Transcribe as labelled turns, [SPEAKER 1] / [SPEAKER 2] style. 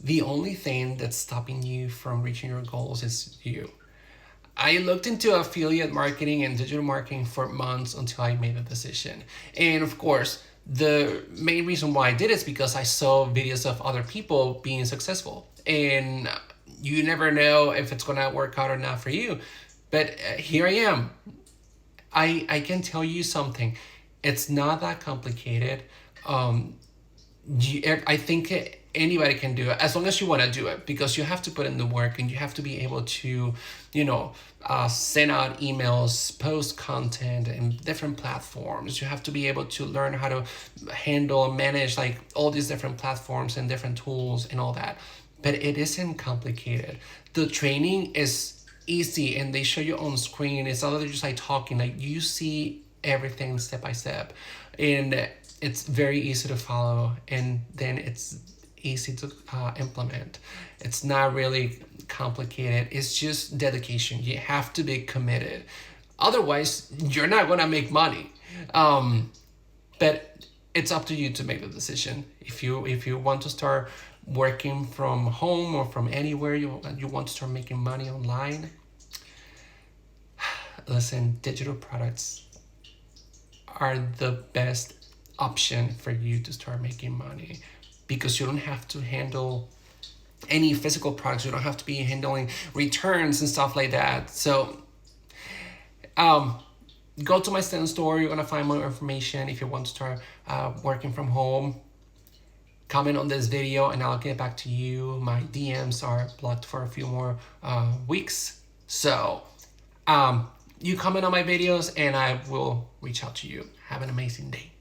[SPEAKER 1] The only thing that's stopping you from reaching your goals is you. I looked into affiliate marketing and digital marketing for months until I made a decision. And of course, the main reason why I did it is because I saw videos of other people being successful. And you never know if it's going to work out or not for you. But here I am. I can tell you something. It's not that complicated. Um, I think anybody can do it as long as you want to do it, because you have to put in the work and you have to be able to, you know, send out emails, post content in different platforms. You have to be able to learn how to handle and manage like all these different platforms and different tools and all that. But it isn't complicated. The training is easy and they show you on screen. It's not just like talking, like you see everything step by step. And it's very easy to follow, and then it's easy to implement. It's not really complicated. It's just dedication. You have to be committed. Otherwise, you're not gonna make money. Um, but it's up to you to make the decision. If you want to start working from home or from anywhere, you want to start making money online, listen, digital products are the best option for you to start making money, because you don't have to handle any physical products. You don't have to be handling returns and stuff like that. So um, go to my stand store. You're gonna find more information if you want to start working from home. Comment on this video and I'll get back to you. My DMs are blocked for a few more weeks. So you comment on my videos and I will reach out to you. Have an amazing day.